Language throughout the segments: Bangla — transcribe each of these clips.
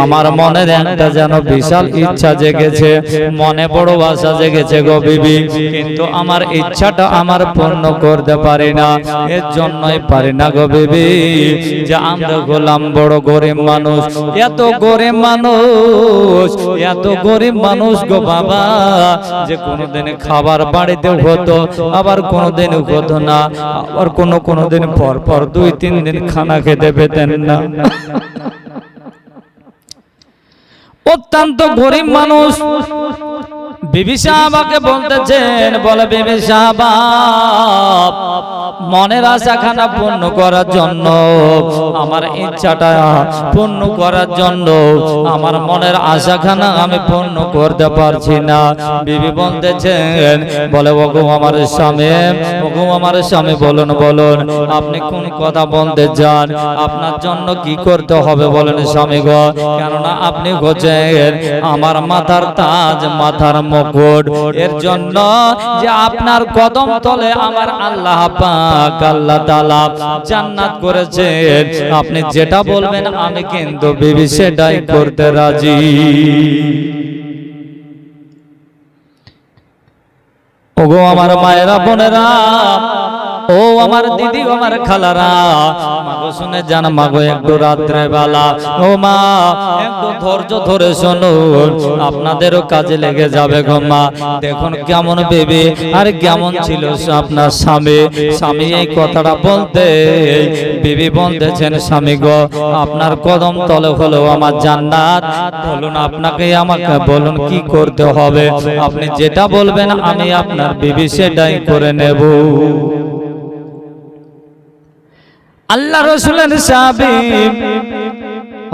আমার মনের একটা যেন বিশাল ইচ্ছা জেগেছে, মনে বড় আশা জেগেছে গো বিবি, কিন্তু আমার ইচ্ছাটা আমার পূর্ণ করতে পারি না। এর জন্যই পারি না গো বিবি যে আমরা হলাম বড় গরিব মানুষ, এত গরিব মানুষ, এত গরিব মানুষ গো বাবা, যে কোনোদিন খাবার বাড়িতে হতো, আবার কোনোদিন হতো না, আবার কোনোদিন পর পর 2-3 দিন খানা খেতে পেতেন না। অত্যন্ত গরিব মানুষ। বিবি সাহাবাকে বলতেছেন, বলে বিবি সাহাবা মনের আশাখানা পূর্ণ করার জন্য, আমার ইচ্ছাটা পূর্ণ করার জন্য আমার মনের আশাখানা আমি পূর্ণ করতে পারছি না। বিবি বলতেছেন, বলে ওগো আমার স্বামী, ওগো আমার স্বামী বলুন বলুন আপনি কোন কথা বলতে চান, আপনার জন্য কি করতে হবে বলেন স্বামী গো, কেননা আপনি হচ্ছেন আমার মাথার তাজ, মাথার মুকুট, এর জন্য যে আপনার কদম তলে আমার আল্লাহ পাক আল্লাহ তাআলা জান্নাত করেছেন, আপনি যেটা বলবেন আমি কিন্তু বিবি সেটাই করতে রাজি। ওগো আমার মায়েরা বোনেরা, ও আমার দিদি, ও আমার খালারা, মাগো শুনে জান মাগো একটু রাত্রে বেলা, ও মা একটু ধৈর্য ধরে শুনুন, আপনাদেরও কাজে লেগে যাবে গো মা। দেখুন কেমন বেবি আর কেমন ছিল আপনার স্বামী। স্বামী এই কথাটা বলতে বিবি বলতেছেন, স্বামী গো আপনার কদম তলে হলো আমার জান্নাত, বলুন আপনাকে আমাকে বলুন কি করতে হবে, আপনি যেটা বলবেন আমি আপনার বিবি সেটাই করে নেব। আল্লাহ রাসূলের সাহাবী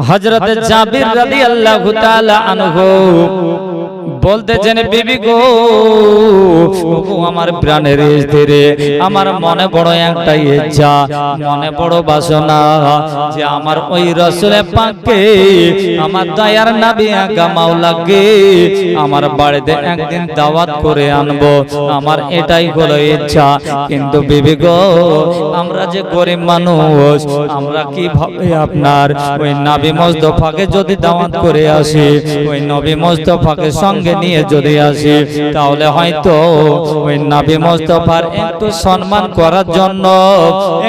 হযরত জাবির রাদিয়াল্লাহু তাআলা আনহু বলতেছেন, বিবি গো আমার প্রাণের স্ত্রী, আমার মনে বড় একটা ইচ্ছা, মনে বড় বাসনা যে আমার ওই রাসূল পাককে, আমার দয়ার নবী আকা মাওলাকে আমার বাড়িতে একদিন দাওয়াত করে আনবো, আমার এটাই হলো ইচ্ছা। কিন্তু বিবি গো আমরা যে গরিব মানুষ, আমরা কিভাবে আপনার ওই নবী মুস্তাফাকে যদি দাওয়াত করে আসি, ওই নবী মুস্তাফাকে সঙ্গে নিয়ে যদি আসি, তাহলে হয়তো ওই নবী মুস্তাফার একটু সম্মান করার জন্য,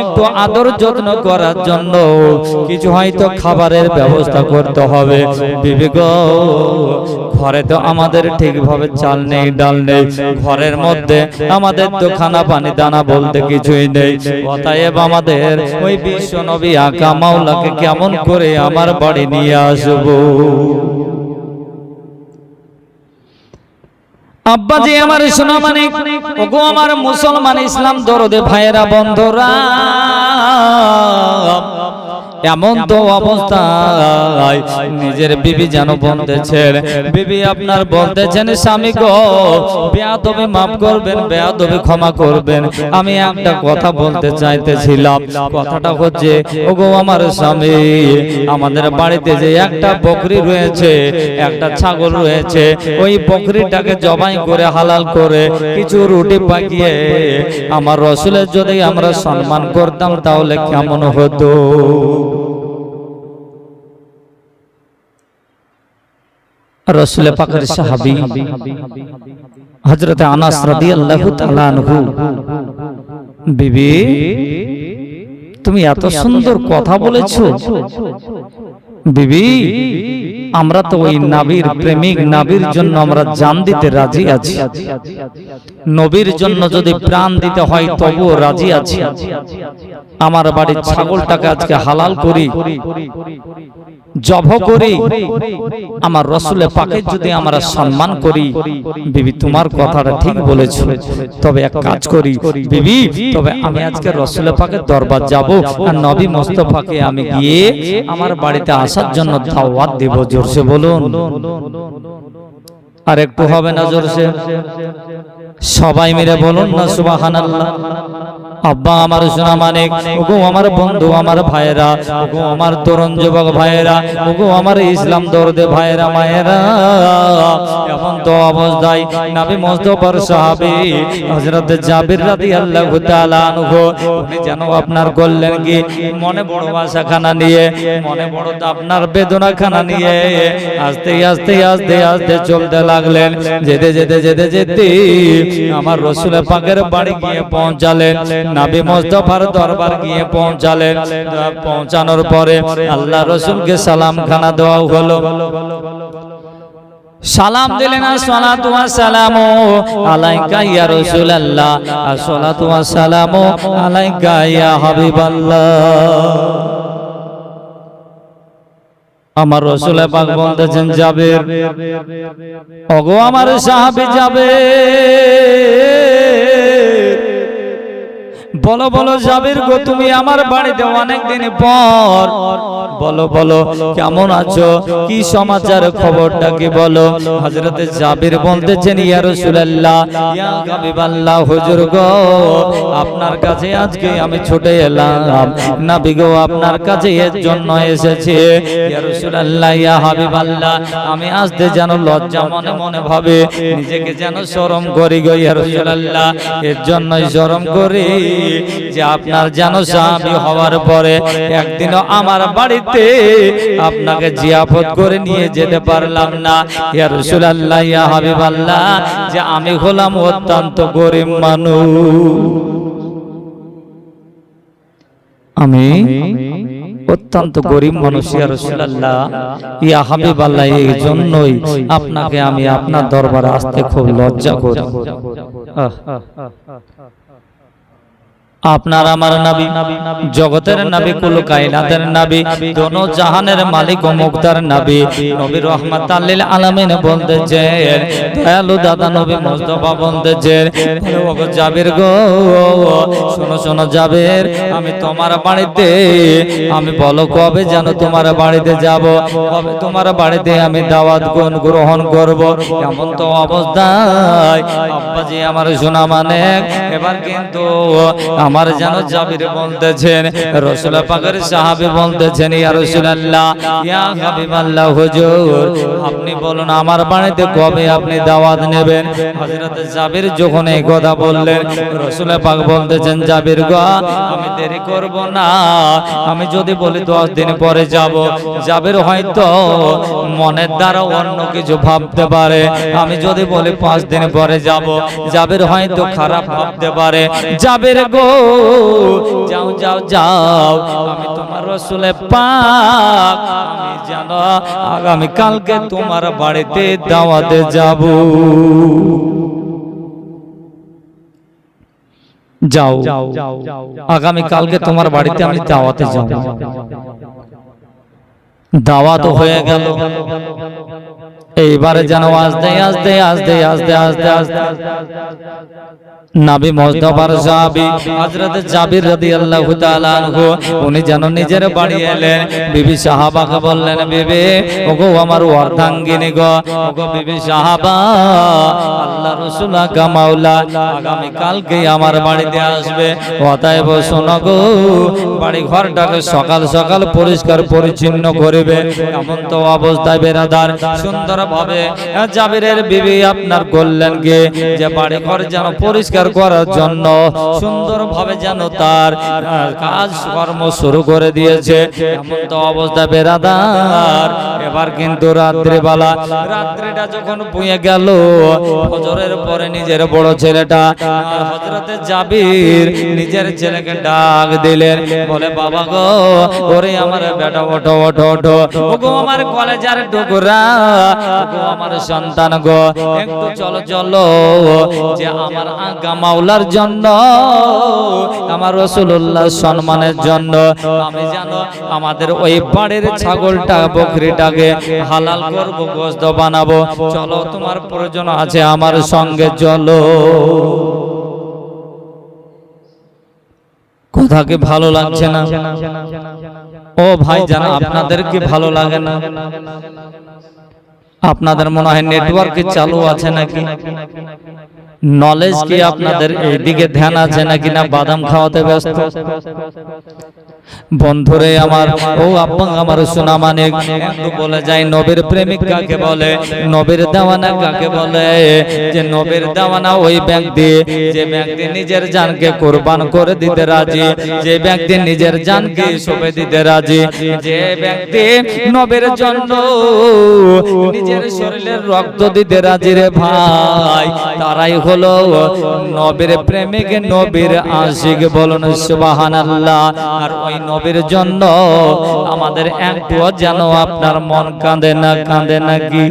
একটু আদর যত্ন করার জন্য কিছু হয়তো খাবারের ব্যবস্থা করতে হবে। বিবি গো ঘরে তো আমাদের ঠিকভাবে চাল নেই, ডাল নেই, ঘরের মধ্যে আমাদের তো খানা পানি দানা বলতে কিছুই নেই, অতএব আমাদের ওই বিশ্ব নবী আকা মাওলাকে কেমন করে আমার বাড়ি নিয়ে আসবো। আব্বাজি আমার সোনা মানিক, ওগো আমার মুসলমান ইসলাম দরদে ভাইয়েরা বন্ধুরা, এমন তো অবস্থায় নিজের বিবি যেন বলতেছেন, বিবি আপনার বলতেছেন, স্বামী গো বেয়াদবি মাফ করবেন, বেয়াদবি ক্ষমা করবেন, আমি একটা কথা বলতে চাইতেছিলাম, কথাটা হচ্ছে ওগো আমার স্বামী, আমাদের বাড়িতে যে একটা বকরি রয়েছে, একটা ছাগল রয়েছে, ওই বকরিটাকে জবাই করে হালাল করে কিছু রুটি পাকিয়ে আমার রাসূলের যদি আমরা সম্মান করতাম তাহলে কেমন হতো। রাসূল পাকের সাহাবী হযরত আনাস রাদিয়াল্লাহু তাআলা আনহু, বিবি তুমি এত সুন্দর কথা বলেছো, বিবি আমরা তো ওই নবীর প্রেমিক, নবীর জন্য আমরা জান দিতে রাজি আছি, নবীর জন্য যদি প্রাণ দিতে হয় তবুও রাজি আছি, আমার বাড়ির ছাগলটাকে আজকে হালাল করি, জব করি, আমার রাসূলের পাকের যদি আমরা সম্মান করি। বিবি তোমার কথাটা ঠিক বলেছো, তবে এক কাজ করি বিবি, তবে আমি আজকে রাসূলের পাকের দরবার যাব, আর নবী মুস্তাফাকে আমি গিয়ে আমার বাড়িতে আসার জন্য দাওয়াত দেব। জোরসে বলুন, আর একটু হবে না জোরসে? সবাই মিলে বলুন না সুবহানাল্লাহ। আব্বা আমার সোনা মানিক, ওগো আমার বন্ধু, আমার ভাইরা, ওগো আমার তরুণ যুবক ভাইরা, ওগো আমার ইসলাম দরদে ভাইরা মায়েরা, এমন তো অবস্থায় নবী মুস্তাফার সাহাবী হযরত জাবির রাদিয়াল্লাহু তাআলা আনহু উনি যেন আপনার করলেন কি মনে বড় আশাখানা নিয়ে, মনে বড় আপনার বেদনাখানা নিয়ে আস্তে আস্তে আস্তে আস্তে চলতে লাগলেন। যেতে যেতে যেতে যেতে আমার রাসূল পাকের বাড়ি গিয়ে পৌঁছালেন, নবী মুস্তাফার দরবার গিয়ে পৌঁছালেন। পৌঁছানোর পরে আল্লাহ রাসূলকে সালাম খানা দেওয়া হলো। সালাম দিলেন, আসসালাতু ওয়াসসালামু আলাইকা ইয়া রাসূলুল্লাহ, আসসালাতু ওয়াসসালামু আলাইকা ইয়া হাবিবাল্লাহ। আমার রাসূল পাক বলতেছেন, জাবির, ওগো আমার সাহাবী জাবির, বলো বলো জাবির গো, তুমি আমার বাড়িতে অনেক দিন পর, বলো বলো কেমন আছো, কি সমাচার, খবরটা কি বলো। হযরত জাবির বলতেছেন, ইয়া রাসূলুল্লাহ, ইয়া হাবিবাল্লাহ, হুজুর গো, আপনার কাছে আজকে আমি ছুটে এলাম, নবী গো আপনার কাছে এর জন্য এসেছি। ইয়া রাসূলুল্লাহ, ইয়া হাবিবাল্লাহ, আমি আসতে যেন লজ্জা মনে মনে ভাবে, নিজেকে যেন শরম করি গো ইয়া রাসূলুল্লাহ, এর জন্যই শরম করি যে আপনার যেন সাহাবী হওয়ার পরে একদিনও আমার বাড়িতে আপনাকে জিয়াফত করে নিয়ে যেতে পারলাম না। ইয়া রাসূলুল্লাহ, ইয়া হাবিবাল্লাহ, যে আমি হলাম অত্যন্ত গরীব মানুষ, আমি অত্যন্ত গরীব মানুষ। ইয়া রাসূলুল্লাহ, ইয়া হাবিবাল্লাহ, এই জন্যই আপনাকে আমি আপনার দরবারে আসতে খুব লজ্জা করি। আপনার আমার নবী, জগতের নবী, কুল কায়নাতের নবী, দোনো জাহানের মালিক ও মুক্তার নবী, নবী রহমাতাল লিল আলামিন বলতেছেন, দয়ালু দাদা নবী মুস্তাফা বলতেছেন, ওগো জাবির গো, শোনো শোনো জাবির, আমি তোমার বাড়িতে, আমি বলো কবে যেন তোমার বাড়িতে যাব, কবে তোমার বাড়িতে আমি দাওয়াত গ্রহণ করব। এমন তো অবস্থায় আব্বাজি আমার সোনা মানিক, এবার কিন্তু আমার যেন জাবির বলতেছেন, রাসূল পাকের সাহাবী বলতেছেন, ইয়া রাসূলুল্লাহ, ইয়া হাবিবাল্লাহ, হুজুর আপনি বলুন আমার বাড়িতে কবে আপনি দাওয়াত নেবেন। হযরত জাবির যখন এই কথা বললেন, রাসূল পাক বলতেছেন, জাবির গো, আমি দেরি করব না, আমি যদি বলি 10 দিন পরে যাব, জাবির হয়তো মনের দ্বারা অন্য কিছু ভাবতে পারে, আমি যদি বলি 5 দিন পরে যাব, জাবির হয়তো খারাপ ভাবতে পারে। জাবির গো, যাও যাও যাও, আমি তোমার রাসূল পাক, আমি জানো আগামী কালকে তোমার বাড়িতে দাওয়াতে যাব, যাও আগামী কালকে তোমার বাড়িতে আমি দাওয়াতে যাব। দাওয়াত হয়ে গেল। এইবারে যেন আস্তে আস্তে আস্তে আস্তে আস্তে আস্তে নবী মুস্তাফার সাহাবী হযরত জাবির রাদিয়াল্লাহু তাআলা আনহু উনি যেন নিজের বাড়ি এলেন। বিবি সাহাবাকে বললেন, বিবি, ওগো আমার অর্ধাঙ্গিনী গো, ওগো বিবি সাহাবা, আল্লাহ রাসূল আকা মাওলা আগামী কালকে আমার বাড়িতে আসবে, অতএব শোনো গো, বাড়ি ঘরটাকে সকাল সকাল পরিষ্কার পরিচ্ছন্ন করবে। এমন তো অবস্থায় বেরাদার সুন্দরভাবে জাবিরের বিবি আপনার করলেন গে যে বাড়ি ঘর যেন পরিষ্কার করার জন্য সুন্দরভাবে যেন তার কাজ কর্ম শুরু করে দিয়েছে। এমন তো অবস্থা বেরাদার এবার কিন্তু রাত্রিবেলা, রাত্রিটা যখন পুয়ে গেল, ফজরের পরে নিজের বড় ছেলেটা হযরত জাবির নিজের ছেলেকে ডাক দিলেন, বলে, বাবা গো, ওরে আমার বেটা, ওঠো ওঠো ওঠো, ওগো আমার কলেজার টুকরা, ওগো আমার সন্তান গো, একটু চলো চলো, যে আমার আজ্ঞা মাওলার জন্য, আমার রাসূলুল্লাহ সম্মানের জন্য আমি জানো আমাদের ওই বাড়ির ছাগলটা বকরিটাকে হালাল করব, গোশত বানাবো, চলো তোমার প্রয়োজন আছে আমার সঙ্গে চলো। কথা কি ভালো লাগছে না? ও ভাই জান, আপনাদের কি ভালো লাগে না? আপনাদের মনে হয় নেটওয়ার্ক চালু আছে নাকি, নলেজ কি আপনাদের এইদিকে ধ্যান আছে নাকি, না বাদাম খাওয়াতে ব্যস্ত? বন্ধুরে আমার, ও আব্বা আমার সোনা মানিক, একটু বলে যাই নবীর প্রেমিক কাকে বলে, নবীর দেওয়ানা কাকে বলে? যে নবীর দেওয়ানা ওই ব্যক্তি যে ব্যক্তি নিজের জানকে কুরবান করে দিতে রাজি, যে ব্যক্তি নিজের জানকে সঁপে দিতে রাজি, যে ব্যক্তি নবীর জন্য নিজের শরীরের রক্ত দিতে রাজি রে ভাই, তারাই হলো নবীর প্রেমিক, নবীর আশিক। বলুন সুবহানাল্লাহ। আর ওই নবীর জন্য আমাদের একটুও যেন আপনার মন কাঁদে না, কাঁদে নাকি?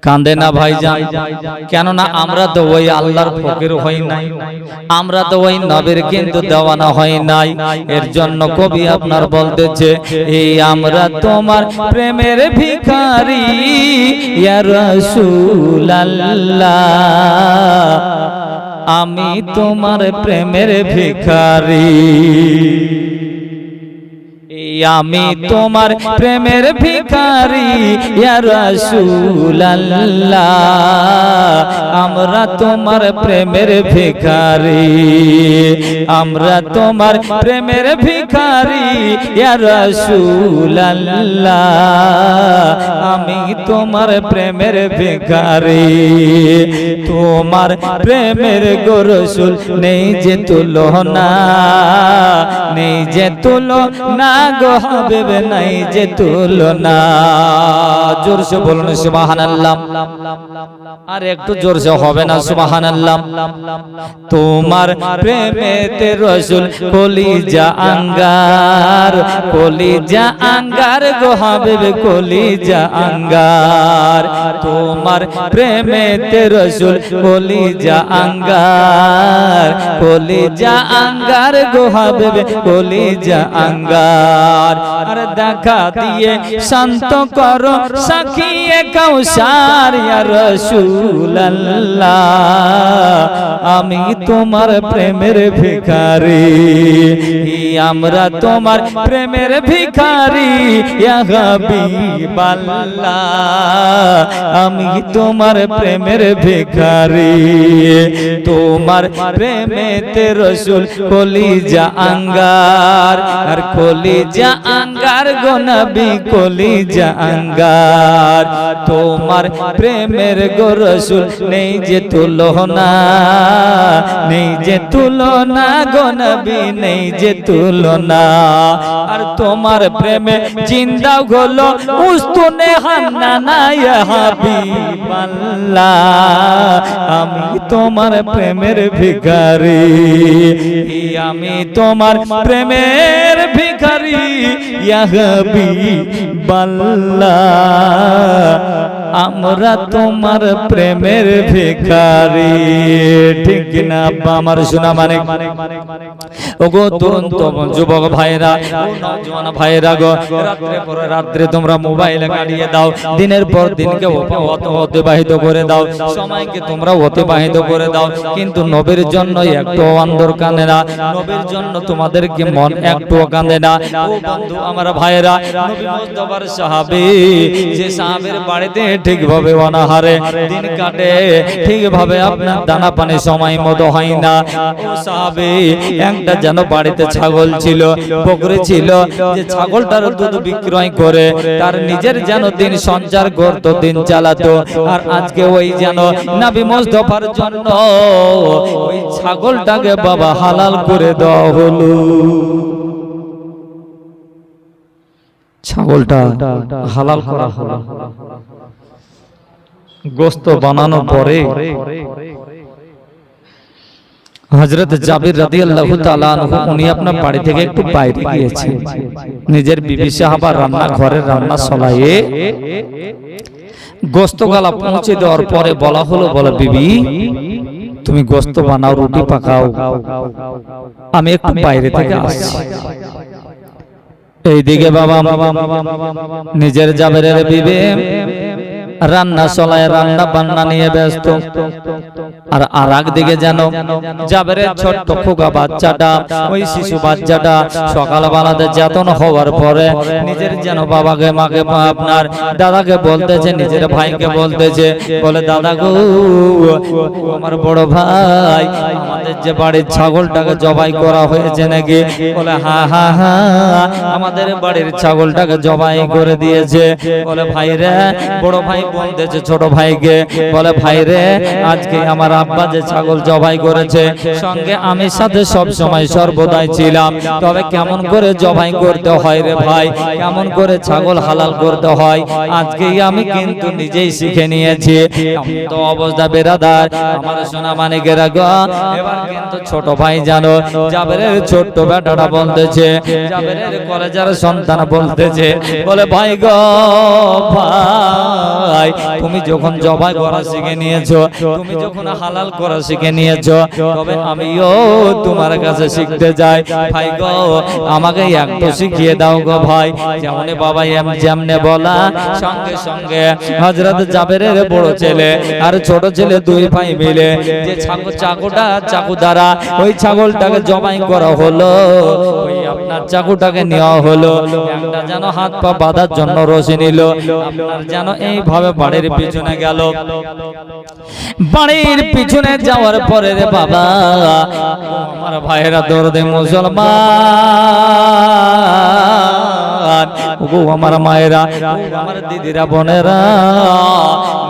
কাঁদে না ভাইজান? কেননা আমরা তো ওই আল্লাহর ফকির হই নাই, আমরা তো ওই নবীর কিন্তু দেওয়ানা হই নাই। এর জন্য কবি আপনার বলতেছে, এই আমরা তোমার প্রেমের ভিখারি ইয়া রাসূলুল্লাহ, আমি তোমার প্রেমের ভিখারি, আমি তোমার প্রেমের ভিখারি ইয়া রাসূলুল্লাহ, আমরা তোমার প্রেমের ভিখারি, আমরা তোমার প্রেমের ভিখারি ইয়া রাসূলুল্লাহ, আমি তোমার প্রেমের ভিখারি। তোমার প্রেমের গো রাসূল নেই যে তুলনা, নেই যে তুলনা গো হাবিব, নাই যে তুলনা। জোরসে বলুন সুবহানাল্লাহ। আর একটু জোরসে হবে না সুবহানাল্লাহ? তোমার প্রেমেতে রাসূল কলিজা আঙ্গার, কলিজা আঙ্গার গো হাবিব, কলিজা আঙ্গার। তোমার প্রেমেতে রাসূল কলিজা আঙ্গার, কলিজা আঙ্গার গো হাবিব, কলিজা আঙ্গার। আর দেখা দিয়ে শান্ত করো সাকিয়ে কাউসার ইয়া রাসূলুল্লাহ, আমি তোমার প্রেমের ভিখারি, আমরা তোমার প্রেমের ভিখারি ইয়া হাবিবাল্লাহ, আমি তোমার প্রেমের ভিখারি। তোমার প্রেমেতে রাসূল কলিজা আঙ্গার, আর কলিজা আঙ্গার গো নবী, কলিজা আঙ্গার। তোমার প্রেমের গো রাসূল নেই যে তুলনা, নেই যে তুলনা গো নবী, নেই যে তুলনা। আর তোমার প্রেমে জিন্দা হলো উস্তুনে হান্নানা ইয়া হাবিবাল্লাহ, আমি তোমার প্রেমের ভিখারি, আমি তোমার প্রেমের ভিখারি ইয়া হাবিবাল্লাহ, আমরা তোমার প্রেমের ভিখারি। ঠিক না আব্বা আমার সোনা মানিক? ওগো তরুণ যুবক ভাইরা, ও নওজোয়ান ভাইরা গো, রাত্রে পরে রাত্রে তোমরা মোবাইলে কাটিয়ে দাও, দিনের পর দিনকে অতিবাহিত করে দাও, সময়কে তোমরা অতিবাহিত করে দাও, কিন্তু নবীর জন্য একটু অন্তর কাঁদে না, নবীর জন্য তোমাদেরকে মন একটুও কাঁদে না। ও বন্ধু আমার ভাইরা, নবী মুস্তাফার সাহাবী, যে সাহাবীর বাড়িতে ঠিকভাবে অনাহারে দিন কাটে, ঠিকভাবে আপনার দানা পানি সময় মতো হয় না। ও সাহাবী, একটা যেন বাড়িতে ছাগল ছিল, বকরি ছিল, যে ছাগলটার দুধ বিক্রয় করে তার নিজের যেন দিন সঞ্চার করতো, দিন চালাতো। আর আজকে ওই যেন নবী মুস্তাফার জন্য ওই ছাগলটাকে বাবা হালাল করে দেওয়া হলো। ছাগলটা হালাল করা হলো। গোশত বানানোর পরে হযরত জাবির রাদিয়াল্লাহু তাআলা আনহু উনি আপনার বাড়ি থেকে একটু বাইরে গিয়েছেন, নিজের বিবি সাহাবা রান্না ঘরের রান্না চলায়ে গোশত গালা পৌঁছে দেওয়ার পরে বলা হলো, বলে বিবি তুমি গোশত বানাও, রুটি পাকাও, আমি একটু বাইরে থেকে আসছি। এইদিকে বাবা নিজের জাবেরের বিবি রান্না চলায়, রান্না বান্না নিয়ে ব্যস্ত। আর আরেক দিকে যেন জাবেরের ছোট্ট খোকা বাচ্চাটা, ওই শিশু বাচ্চাটা সকালবেলাতে চেতন হওয়ার পরে নিজের যেন বাবাকে, মাকে, আপনার দাদাকে বলতেছে, নিজের ভাইকে বলতেছে, বলে দাদা গো, আমার বড় ভাই, আমাদের যে বাড়ির ছাগলটাকে জবাই করা হয়েছে নাকি? বলে হ্যাঁ হ্যাঁ হ্যাঁ, আমাদের বাড়ির ছাগলটাকে জবাই করে দিয়েছে। বলে ভাই রে, বড় ভাই বলতেছে ছোট ভাইকে, বলে ভাই রে, আজকে আমার আব্বা যে ছাগল জবাই করেছে, সঙ্গে আমি সাথে সব সময় সর্বদাই ছিলাম, তবে কেমন করে জবাই করতে হয় রে ভাই, কেমন করে ছাগল হালাল করতে হয়, আজকেই আমি কিন্তু নিজেই শিখে নিয়েছি। তো অবস্থা বেরাদার, আমার সোনা মানিকেরা গো, এবার কিন্তু ছোট ভাই জানো, জাবেরের ছোট্ট বেটাটা বলতেছে, জাবেরের কলেজের সন্তান বলতেছে, বলে ভাই গো ভাই, তুমি যখন জবাই করা শিখে নিয়েছো, তুমি যখন হালাল করা শিখে নিয়েছো, তবে আমিও তোমার কাছে শিখতে যাই। ভাই গো, আমাকে একটু শিখিয়ে দাও গো ভাই। যেমন বাবা যেমনে বলা, সঙ্গে সঙ্গে হযরত জাবেরের বড় ছেলে আর ছোট ছেলে দুই ভাই মিলে যে চাকু দ্বারা ওই ছাগলটাকে জবাই করা হলো, ওই আপনার চাকুটাকে নেওয়া হলো, একটা যেন হাত পা বাঁধার জন্য রশি নিল, আপনার যেন এইভাবে বাড়ির পিছনে গেল। বাড়ির পিছনে যাওয়ার পরে রে বাবা, আমার ভাইয়েরা দরদে মুসলমান, ও আমার মায়েরা, আমার দিদিরা, বোনেরা,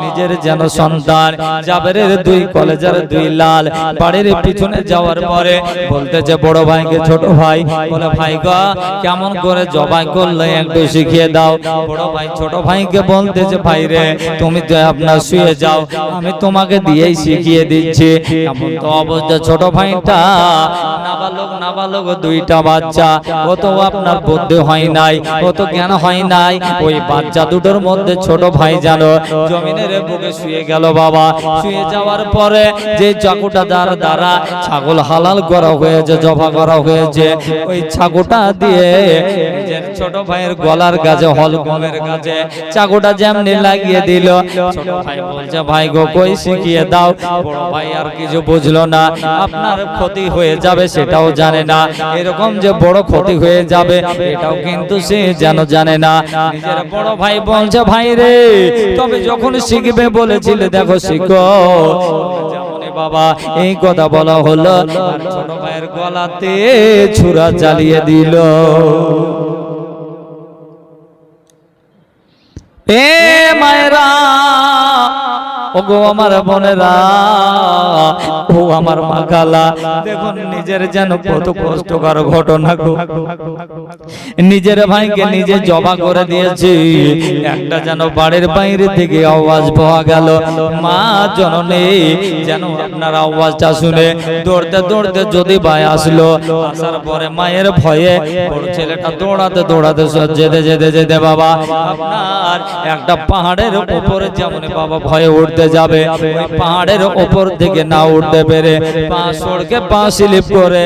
নিজের যেন সন্তান জাবেরের দুই কলেজের দুই লাল বাড়ির পিছনে যাওয়ার পরে বলতেছে বড় ভাইকে, ছোট ভাই, বলে ভাই গো, কেমন করে জবাই করলে একটু শিখিয়ে দাও। বড় ভাই ছোট ভাইকে বলতেছে, ভাই রে, তুমি তো আপনার শুয়ে যাও, আমি তোমাকে দিয়েই শিখিয়ে দিচ্ছি। এমন তো অবস্থা, ছোট ভাইটা নাবালক দুইটা বাচ্চা, ও তো আপনার বুদ্ধি হয় নাই, ও তো জ্ঞান হয় নাই। ওই বাচ্চা দুটোর মধ্যে ছোট ভাই জানো জমিনের বুকে শুয়ে গেল বাবা। শুয়ে যাওয়ার পরে যে চাকুটা দ্বারা ছাগল হালাল করা হয়েছে, জবা করা হয়েছে, ওই চাকুটা দিয়ে নিজের ছোট ভাইয়ের গলার কাছে, হলকমের কাছে চাকুটা যেমনি লাগিয়ে দিল। ছোট ভাই বলছে, ভাই গো, কই শিখিয়ে দাও। বড় ভাই আর কিছু বুঝলো না, আপনার ক্ষতি হয়ে যাবে সেটাও জানে না, এরকম যে বড় ক্ষতি হয়ে যাবে এটাও কিন্তু সে যেন জানে না। নিজের বড় ভাই বলছে, ভাই রে, তবে যখন শিখবে বলেছিলে, দেখো শিখো। বাবা এই কথা বলা হলো, আর ছোট ভাইয়ের গলাতে ছুরা চালিয়ে দিল। এ মায়েরা, ওগো আমার বোনেরা, ও আমার মা খালা, দেখুন নিজের যেন কত কষ্টকর ঘটনা গো। নিজের ভাইকে নিজে জবা করে দিয়েছে, একটা যেন বাড়ির বাইরে থেকে আওয়াজ পাওয়া গেল, মা জননী যেন আপনার আওয়াজটা শুনে দৌড়তে দৌড়তে যদি ভাই আসলো, আসার পরে মায়ের ভয়ে বড় ছেলেটা দৌড়াতে দৌড়াতে যেতে বাবা আপনার একটা পাহাড়ের উপরে যেমন বাবা ভয়ে উঠতে যাবে, ওই পাহাড়ের উপর থেকে না উঠতে পেরে পা সড়কে পা স্লিপ করে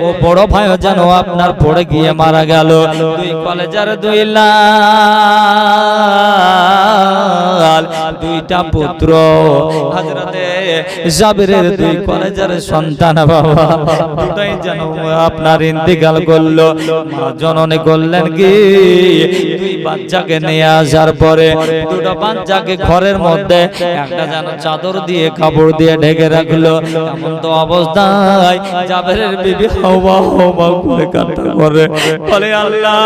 ও বড় ভাই যেন আপনার পড়ে গিয়ে মারা গেল। দুই কলেজের দুই লাল দুইটা পুত্র হযরতে জাবেরের দুই কলেজের সন্তান বাবা, দুটাই যেন আপনার ইন্তেকাল করলো। মা জননী করলেন কি, দুই বাচ্চাকে নিয়ে আসার পরে দুটো বাচ্চাকে ঘরের মধ্যে একটা যেন চাদর দিয়ে কাপড় দিয়ে ঢেকে রাখলো। এমন তো অবস্থায় জাবেরের বিবি হাওয়া হাওয়া করে কান্না করে, বলে আল্লাহ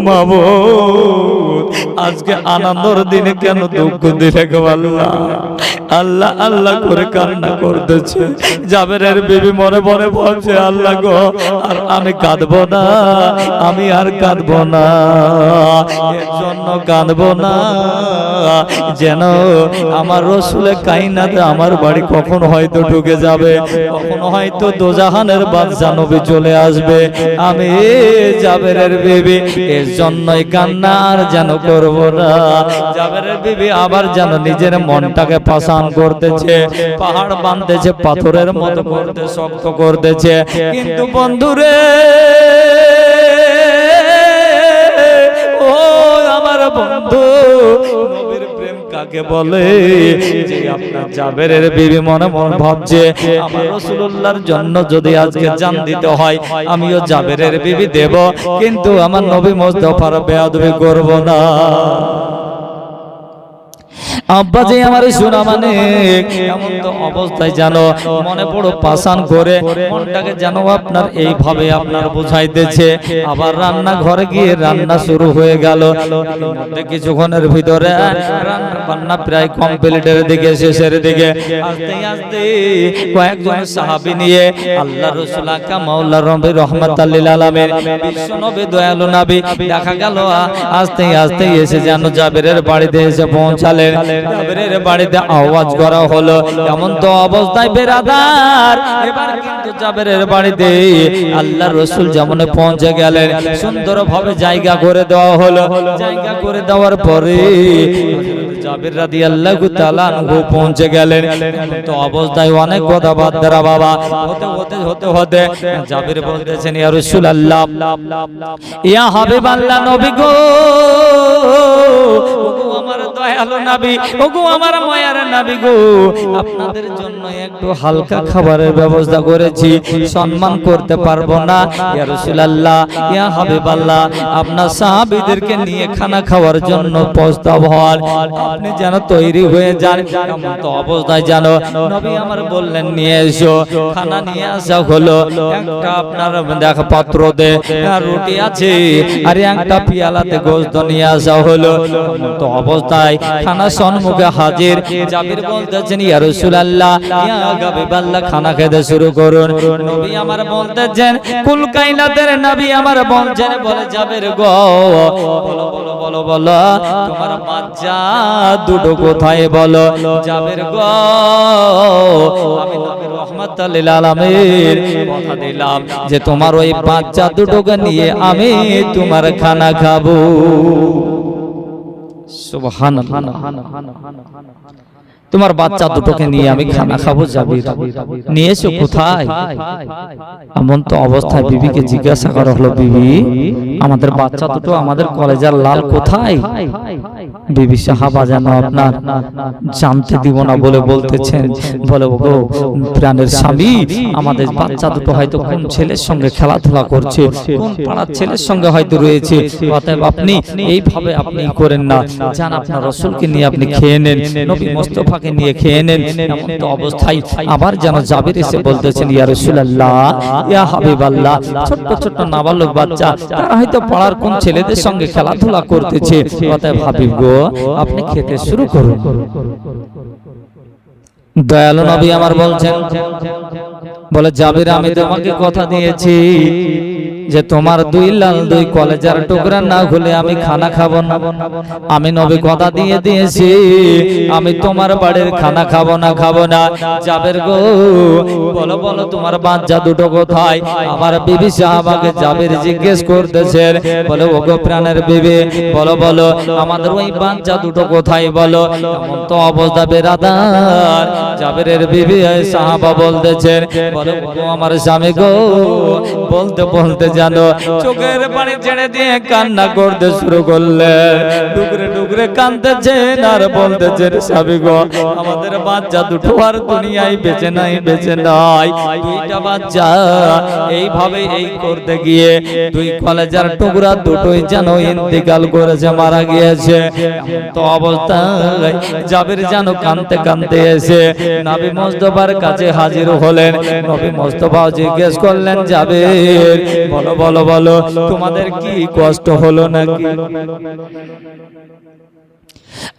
মাবুদ, আজকে আনন্দের দিনে কেন দুঃখ দিলে গো আল্লাহ। আল্লাহ আল্লাহ করে কান্না করতেছে। জাবেরের বিবি মনে মনে বলছে, আল্লাহ গো, আর আমি কাঁদবো না, আমি আর কাঁদবো না, এর জন্য কাঁদবো না যেন আমার রসুলের কাইনাতে আমার বাড়ি কখন হয়তো ঢুকে যাবে, কখন হয়তো দোজাহানের বাদশা নবী চলে আসবে। আমি জাবেরের বিবি এর জন্যই কান্না আর যেন করব না। জাবেরের বিবি আবার যেন নিজের মনটাকে পাষাণ করতেছে, পাহাড় বাঁধতেছে, পাথরের মতো করতে শক্ত করতেছে। কিন্তু বন্ধুরে বন্ধু, নবীর প্রেম কাকে বলে? যে আপনার জাবেরের বিবি মনে মনে ভাবছে আমার রাসূলুল্লাহর জন্য যদি আজকে জান দিতে হয় আমিও জাবেরের বিবি দেব, কিন্তু আমার নবী মুস্তাফার বেয়াদবি করব না। আব্বা যে আমার শোনা মানে এমন তো অবস্থায় জানো মনে বড় পাশান করে মনটাকে জানো আপনার এইভাবে আপনার বুঝাইতেছে। আবার রান্না ঘরে গিয়ে রান্না শুরু হয়ে গেল। কিছুক্ষণের ভিতরে রান্না বান্না প্রায় কমপ্লিটের দিকে, শেষের দিকে। আস্তে আস্তে কয়েকজন সাহাবী নিয়ে আল্লাহ রাসূল আকা মাওলা রবি রহমাতুল লিল আলামিন বিশ্ব নবী দয়ালু নবী দেখা গেল আস্তে আস্তে এসে যেন জাবেরের বাড়িতে এসে পৌঁছালেন। জাবেরের বাড়িতে আওয়াজ করা হলো, এমন তো অবস্থায় বেরাদার এবার কিন্তু জাবেরের বাড়িতে আল্লাহর রাসূল যেমন পৌঁছে গেলেন, সুন্দরভাবে জায়গা করে দেওয়া হলো। জায়গা করে দেওয়ার পরে জাবের রাদিয়াল্লাহু তাআলা আনহু পৌঁছে গেলেন। তো অবস্থায় অনেক কথাবার্তা বাবা হতে হতে জাবের বলতেছেন, ইয়া রাসূলুল্লাহ, ইয়া হাবিবাল্লাহ, নবী গো, ওগো আমার দয়ালু নবী, ওগো আমার মায়ার নবী গো, আপনাদের জন্য একটু হালকা খাবারের ব্যবস্থা করেছি, সম্মান করতে পারবো না। ইয়া রাসূলুল্লাহ, ইয়া হাবিবাল্লাহ, আপনার সাহাবীদেরকে নিয়ে খানা খাওয়ার জন্য প্রস্তাব হয়, আপনি যেন তৈরি হয়ে যান। এমন তো অবস্থায় জানো নবী আমার বললেন, নিয়ে এসো। খানা নিয়ে আসা হলো। একটা আপনার দেখা পাত্রতে রুটি আছে আর একটা পিয়ালাতে গোশত নিয়ে আসা হলো। তো অবস্থায় খানা সম্মুখে হাজির। জাবির বলতেছেন, ইয়া রাসূলুল্লাহ, ইয়া হাবিবাল্লাহ, খানা খেতে শুরু করুন। নবী আমার বলতেছেন, কুল কায়নাতের নবী আমার বলছেন, বলে জাবির গো, বলো বলো বলো বলো তোমার বাচ্চা দুটো কোথায় বলো? জাবির গো, আমি নবী রহমাতুল লিল আলামিন কথা দিলাম যে তোমার ওই বাচ্চা দুটোকে নিয়ে আমি তোমার খানা খাবো। সুবহানাল্লাহ, তোমার বাচ্চা দুটোকে নিয়ে আমি খানা খাবো। যাবি নিয়েছো কোথায়? এমন তো অবস্থায় বিবিকে জিজ্ঞাসা করা হলো, বিবি আমাদের বাচ্চা দুটো, আমাদের কলেজার লাল কোথায়? বিবি সাহাবা যেন আপনার জানতে দিব না বলে বলতেছেন, বলে ওগো প্রাণের স্বামী, আমাদের বাচ্চা দুটো হয়তো কোন ছেলের সঙ্গে খেলাধুলা করছে, কোন পাড়ার ছেলের সঙ্গে হয়তো রয়েছে, অতএব আপনি এইভাবে আপনি করেন না, যান আপনার রাসূলকে নিয়ে আপনি খেয়ে নেন, নবী মুস্তাফাকে নিয়ে খেয়ে নেন। এমন তো অবস্থায় আবার যেন জাবির এসে বলতেছেন, ইয়া রাসূলুল্লাহ, ইয়া হাবিবাল্লাহ, ছোট্ট ছোট্ট নাবালক বাচ্চা, তারা হয়তো পাড়ার কোন ছেলেদের সঙ্গে খেলাধুলা করতেছে, অতএব হাবিব গো আপনি খেতে শুরু করুন। দয়ালু নবী আমার বলছেন, বলে জাবির আমি তোমাকে কথা দিয়েছি যে তোমার দুই লাল দুই কলেজার টুকরা না হলে আমি খানা খাবো না। আমি নবী কথা দিয়ে দিয়েছি, আমি তোমার বাড়ির খানা খাবো না। জাবের গো, বলো বলো তোমার বাচ্চা দুটো কোথায়? আমার বিবি সাহাবাকে জাবের জিজ্ঞেস করতেছেন, বলে ওগো প্রাণের বিবি, বলো বলো আমাদের ওই বাচ্চা দুটো কোথায় বলো। এমন তো অবস্থা বেরাদার জাবেরের বিবি সাহাবা বলতেছেন, বলে ওগো আমার স্বামী গো, বলতে বলতে জানো চোখের পানি ছেড়ে দিয়ে কান্না করতে শুরু করলেন, টুকরে টুকরে কাঁদতেছেন আর বলতেছেন, স্বামী গো আমাদের বাচ্চা দুটো আর দুনিয়ায় বেঁচে নাই। দুইটা বাচ্চা এইভাবে এই করতে গিয়ে দুই কলেজার টুকরা দুটোই যেন ইন্তেকাল করেছে, মারা গিয়েছে। তো অবস্থায় জাবির যেন কাঁদতে কাঁদতে এসে নবী মুস্তাফার কাছে হাজির হলেন। নবী মুস্তাফা জিজ্ঞেস করলেন, জাবির বলো বলো বলো তোমাদের কি কষ্ট হলো নাকি?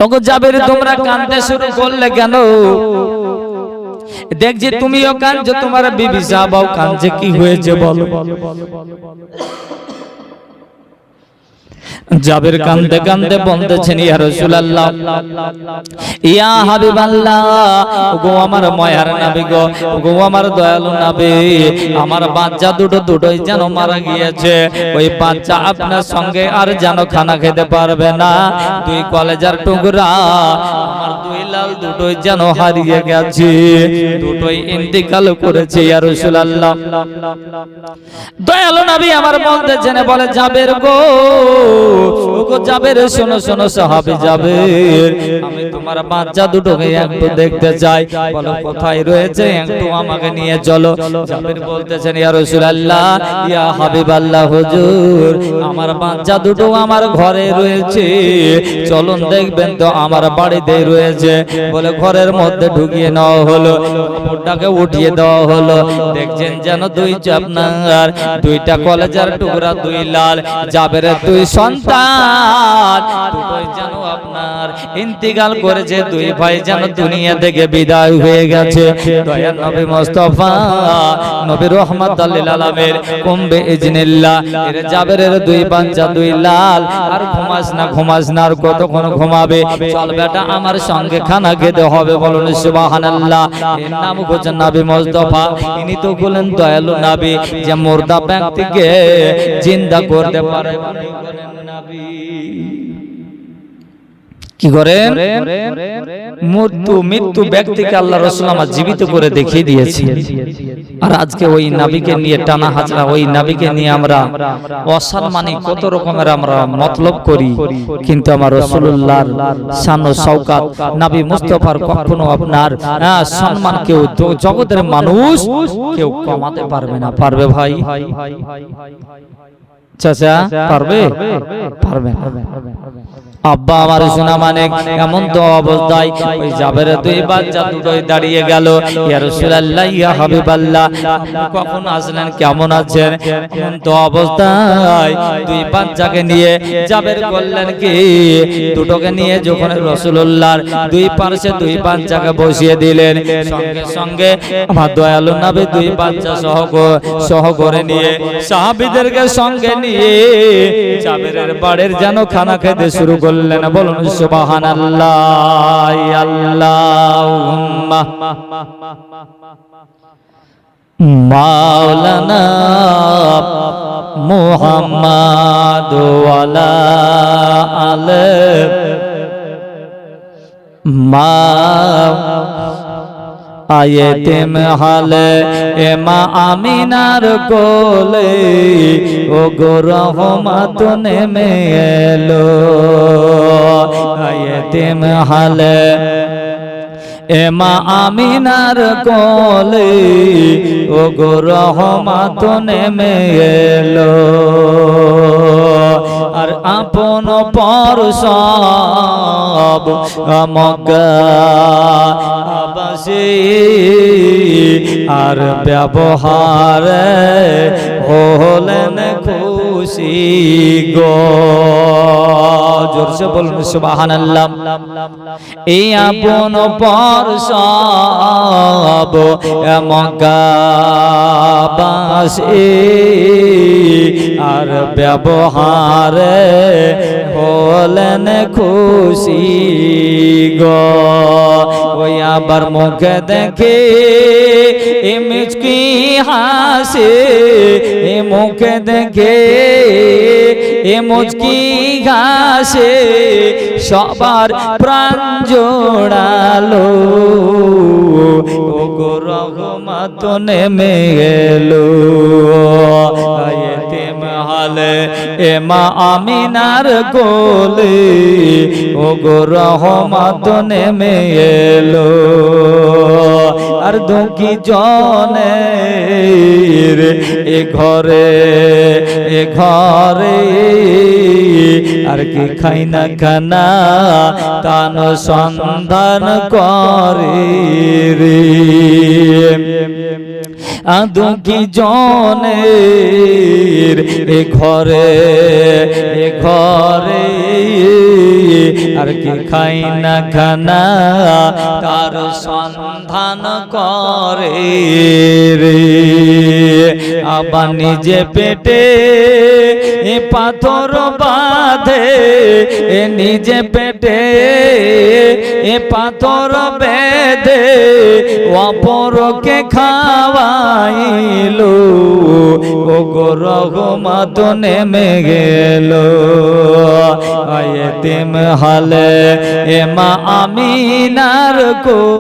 ওগো জাবির তোমরা কাঁদতে শুরু করলে কেন? দেখছি তুমিও কাঁদছো, তোমার বিবি সাহাবাও কাঁদছে, কি হয়েছে বলো? জাবির কাঁদতে কাঁদতে বলতেছেন, ইয়া রাসূলুল্লাহ, ইয়া হাবিবাল্লাহ, ওগো আমার মায়ার নবী গো, ওগো আমার দয়ালু নবী, আমার বাচ্চা দুটোই যেন মারা গিয়েছে। ওই বাচ্চা আপনার সঙ্গে আর যেন খানা খেতে পারবে না। দুই কলেজার টুকরা আমার দুই লাল দুটোই যেন হারিয়ে গেছে, দুটোই ইন্তেকাল করেছে। ইয়া রাসূলুল্লাহ, দয়ালু নবী আমার বলতেছেন, বলে জাবির গো ওগো জাবের শোনো শোনো সাহাবী জাবের, আমি তোমার বাচ্চা দুটোকে একটু দেখতে চাই, বলো কোথায় রয়েছে, একটু আমাকে নিয়ে চলো। জাবের বলতেছেন ইয়া রাসূলুল্লাহ, ইয়া হাবিবাল্লাহ হুজুর, আমার বাচ্চা দুটো আমার ঘরে রয়েছে, চলুন দেখবেন তো আমার বাড়িতে রয়েছে। বলে ঘরের মধ্যে ঢুকিয়ে নেওয়া হলো, কাপড়টাকে উঠিয়ে দেওয়া হলো, দেখছেন যেন আপনার দুইটা কলেজের টুকরা, দুই লাল জাবেরের দুই সন্তান, দুটোই যেন আপনার ইন্তিকাল করেছে, দুই ভাই যেন দুনিয়া থেকে বিদায় হয়ে গেছে। দয়ার নবী মুস্তাফা নবী রাহমাতুল লিল আলামিন কুম্বে ইজনিল্লাহ, এর জাবেরের দুই বাচ্চা দুই লাল, আর ঘুমাস না, আর কতক্ষণ ঘুমাবে, চল বেটা আমার সঙ্গে খানা খেতে হবে, বলুন সুবহানাল্লাহ। এর নাম হচ্ছে নবী মুস্তাফা, ইনি তো বলেন দয়ালু নবী, যে মুর্দা ব্যক্তিকে জিন্দা করতে পারে। কি করেন? মৃত্যু ব্যক্তিকে আল্লাহ রাসূল আমার জীবিত করে দেখিয়ে দিয়েছে। আর আজকে ওই নবীকে নিয়ে টানা হাজরা, ওই নবীকে নিয়ে আমরা অসম্মানী কত রকমের আমরা মতলব করি, কিন্তু আমার রাসূলুল্লাহর শান ও শওকাত নবী মুস্তাফার কখনো আপনার সম্মান কেউ জগতের মানুষ কেউ কমাতে পারবে না। পারবে ভাই? চাচা পারবে? পারবে। আব্বা আমার সোনা মানিক এমন তো অবস্থায় ওই জাবেরের দুই বাচ্চা দুটোই দাঁড়িয়ে গেল, ইয়া রাসূলুল্লাহ, ইয়া হাবিবাল্লাহ, কখন আসলেন, কেমন আছেন? এমন তো অবস্থায় দুই বাচ্চাকে নিয়ে জাবের করলেন কি, দুটোকে নিয়ে যখন রাসূলুল্লাহর দুই পাশে দুই বাচ্চাকে বসিয়ে দিলেন, সঙ্গে সঙ্গে আমার দয়ালু নবী দুই বাচ্চা সহ করে নিয়ে সাহাবীদেরকে সঙ্গে নিয়ে জাবেরের বাড়ির যেন খানা খেতে শুরু করলেন। বলুন সুবহানাল্লাহ। আল্লাহুম্মা মাওলানা মুহাম্মাদ ওয়ালা আলে মা আয়েতেম হালে এমা আমিনার কোলে, ও গো রহমত নেমে এলো। আয়েতেম হালে এমা আমিনার কোলে, ও গো রহমত নেমে এলো। আর আপন পর সব মক্কাবাসী, আর ব্যবহারে হলেন খুশি গো। জোরসে বলুন সুবহানাল্লাহ। এই আপন পর সব মক্কাবাসী, আর ব্যবহারে হলেন খুশি গো। ওই আবার মুখে দেখে মুচকি হাসে, মুখে দেখে মুচকি হাসে, সবার প্রাণ জোড়ালো, ও গো রহমত নেমে এলো। আয়েতেম হালে এমা আমিনার কোলে, ও গো রহমত নেমে এলো। আর দুঃখী জনের এ ঘরে আর কি খাই না খানা, তান সন্ধান করে রে। দুঃখী জনের এ ঘরে আর কি খাই না খানা, তার সন্ধান করে রে। আবার নিজে পেটে পাথর বাঁধে, নিজে পেটে পাথর বেঁধে অপরকে খাওয়াইলো, ও গো রহমত নেমে গেল। আয়েতেম হালে এমা আমিনার কো